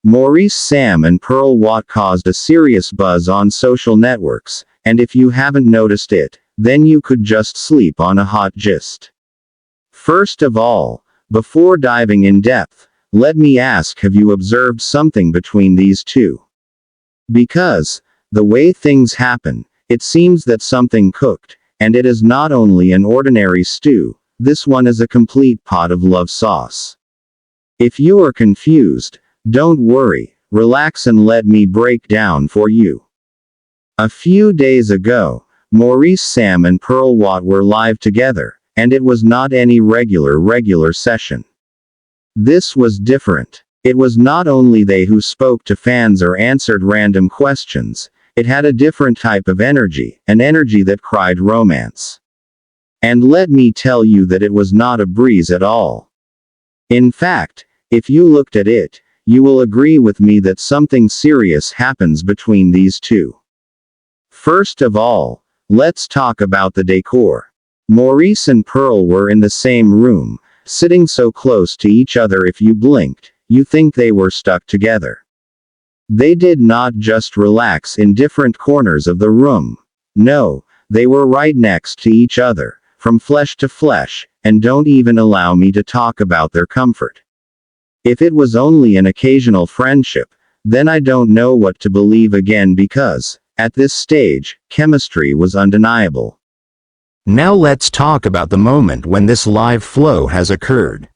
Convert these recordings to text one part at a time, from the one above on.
Maurice, Sam and Pearl Watt caused a serious buzz on social networks, and if you haven't noticed it, then you could just sleep on a hot gist. First of all, before diving in depth, let me ask, have you observed something between these two? Because, the way things happen, it seems that something cooked, and it is not only an ordinary stew, this one is a complete pot of love sauce. If you are confused, don't worry, relax and let me break down for you. A few days ago, Maurice, Sam and Pearl Watt were live together, and it was not any regular session. This was different. It was not only they who spoke to fans or answered random questions, it had a different type of energy, an energy that cried romance. And let me tell you that it was not a breeze at all. In fact, if you looked at it, you will agree with me that something serious happens between these two. First of all, let's talk about the decor. Maurice and Pearl were in the same room, sitting so close to each other if you blinked, you think they were stuck together. They did not just relax in different corners of the room. No, they were right next to each other, from flesh to flesh, and don't even allow me to talk about their comfort. If it was only an occasional friendship, then I don't know what to believe again because, at this stage, chemistry was undeniable. Now let's talk about the moment when this live flow has occurred.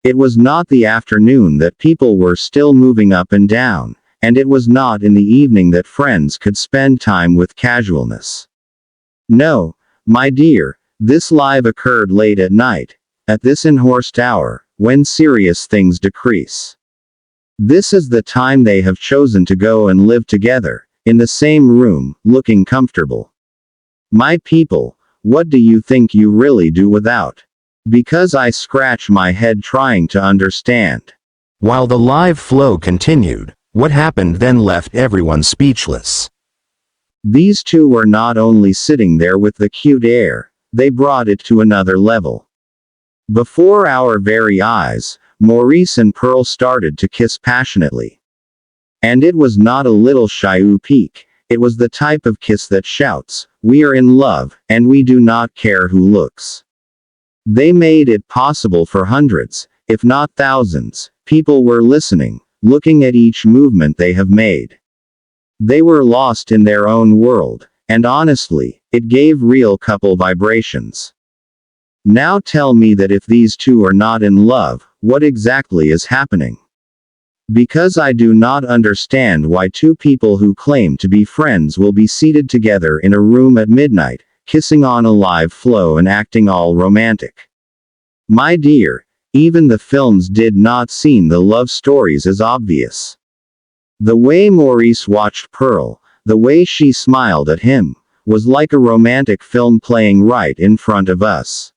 It was not the afternoon that people were still moving up and down, and it was not in the evening that friends could spend time with casualness. No, my dear, this live occurred late at night, at this enhorsed hour, when serious things decrease. This is the time they have chosen to go and live together, in the same room, looking comfortable. My people, what do you think you really do without? Because I scratch my head trying to understand. While the live flow continued, what happened then left everyone speechless. These two were not only sitting there with the cute air, they brought it to another level. Before our very eyes, Maurice and Pearl started to kiss passionately. And it was not a little shy peek, it was the type of kiss that shouts, "We are in love, and we do not care who looks." They made it possible for hundreds, if not thousands, people were listening, looking at each movement they have made. They were lost in their own world, and honestly, it gave real couple vibrations. Now tell me that if these two are not in love, what exactly is happening? Because I do not understand why two people who claim to be friends will be seated together in a room at midnight, kissing on a live flow and acting all romantic. My dear, even the films did not seem the love stories as obvious. The way Maurice watched Pearl, the way she smiled at him, was like a romantic film playing right in front of us.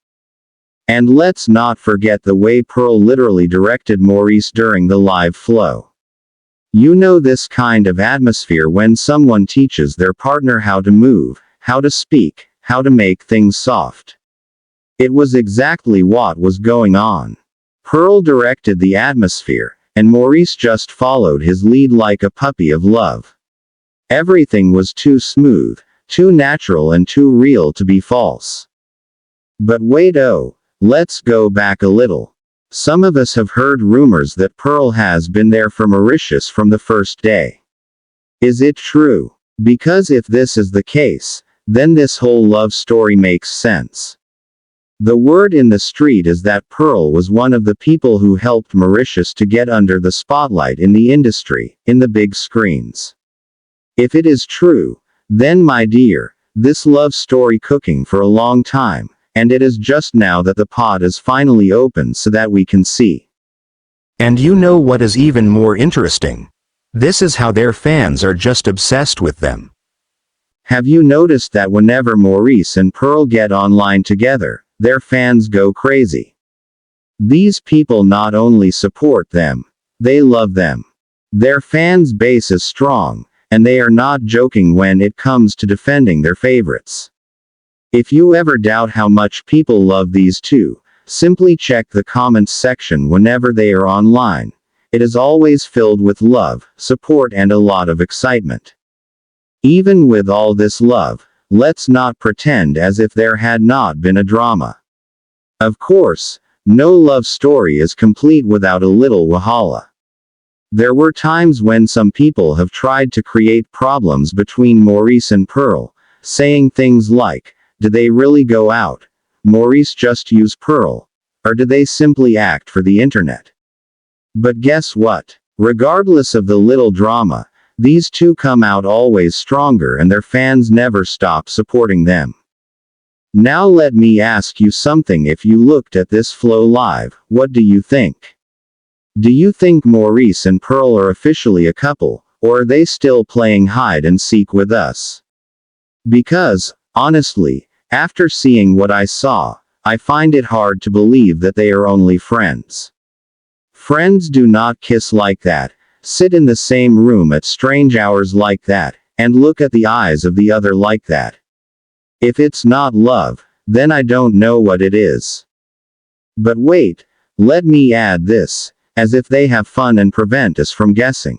And let's not forget the way Pearl literally directed Maurice during the live flow. You know this kind of atmosphere when someone teaches their partner how to move, how to speak, how to make things soft. It was exactly what was going on. Pearl directed the atmosphere, and Maurice just followed his lead like a puppy of love. Everything was too smooth, too natural and too real to be false. But wait, let's go back a little. Some of us have heard rumors that Pearl has been there for Mauritius from the first day. Is it true? Because if this is the case, then this whole love story makes sense. The word in the street is that Pearl was one of the people who helped Mauritius to get under the spotlight in the industry, in the big screens. If it is true, then my dear, this love story cooking for a long time, and it is just now that the pot is finally open so that we can see. And you know what is even more interesting? This is how their fans are just obsessed with them. Have you noticed that whenever Maurice and Pearl get online together, their fans go crazy? These people not only support them, they love them. Their fans base is strong, and they are not joking when it comes to defending their favorites. If you ever doubt how much people love these two, simply check the comments section whenever they are online, It is always filled with love, support and a lot of excitement. Even with all this love, let's not pretend as if there had not been a drama. Of course, no love story is complete without a little wahala. There were times when some people have tried to create problems between Maurice and Pearl, saying things like, did they really go out? Maurice just use Pearl? Or did they simply act for the internet? But guess what? Regardless of the little drama, these two come out always stronger and their fans never stop supporting them. Now let me ask you something. If you looked at this flow live, what do you think? Do you think Maurice and Pearl are officially a couple, or are they still playing hide and seek with us? Because, honestly, after seeing what I saw, I find it hard to believe that they are only friends. Friends do not kiss like that, sit in the same room at strange hours like that, and look at the eyes of the other like that. If it's not love, then I don't know what it is. But wait, let me add this, as if they have fun and prevent us from guessing.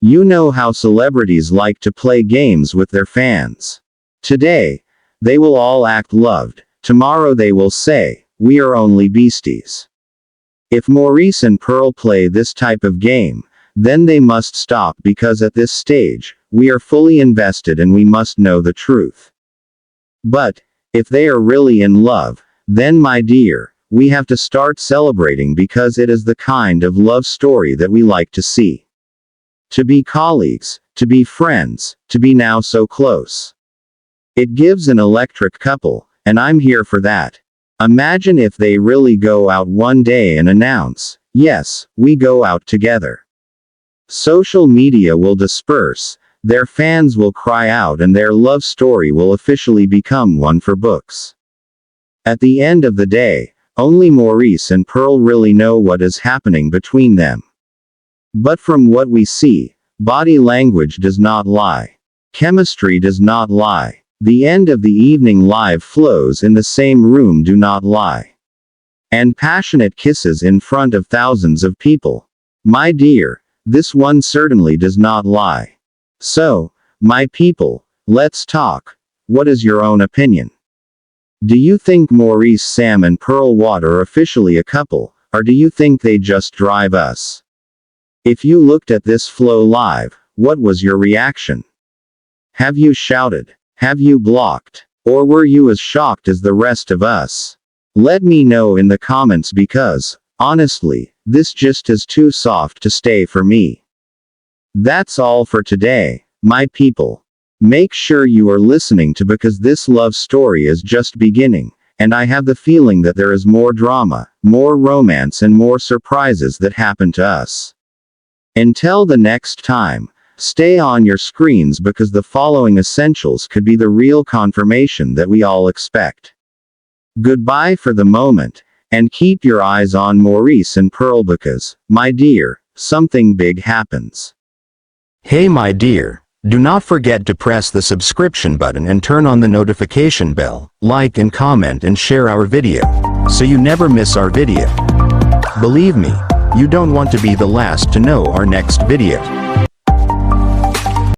You know how celebrities like to play games with their fans. Today, they will all act loved, tomorrow they will say, we are only beasties. If Maurice and Pearl play this type of game, then they must stop because at this stage, we are fully invested and we must know the truth. But, if they are really in love, then my dear, we have to start celebrating because it is the kind of love story that we like to see. To be colleagues, to be friends, to be now so close. It gives an electric couple, and I'm here for that. Imagine if they really go out one day and announce, yes, we go out together. Social media will disperse, their fans will cry out and their love story will officially become one for books. At the end of the day, only Maurice and Pearl really know what is happening between them. But from what we see, body language does not lie. Chemistry does not lie. The end of the evening live flows in the same room do not lie. And passionate kisses in front of thousands of people. My dear, this one certainly does not lie. So, my people, let's talk. What is your own opinion? Do you think Maurice, Sam and Pearl Watt are officially a couple, or do you think they just drive us? If you looked at this flow live, what was your reaction? Have you shouted? Have you blocked? Or were you as shocked as the rest of us? Let me know in the comments because, honestly, this just is too soft to stay for me. That's all for today, my people. Make sure you are listening to because this love story is just beginning, and I have the feeling that there is more drama, more romance and more surprises that happen to us. Until the next time, stay on your screens because the following essentials could be the real confirmation that we all expect. Goodbye for the moment, and keep your eyes on Maurice and Pearl because, my dear, something big happens. Hey my dear, do not forget to press the subscription button and turn on the notification bell, like and comment and share our video, so you never miss our video. Believe me, you don't want to be the last to know our next video.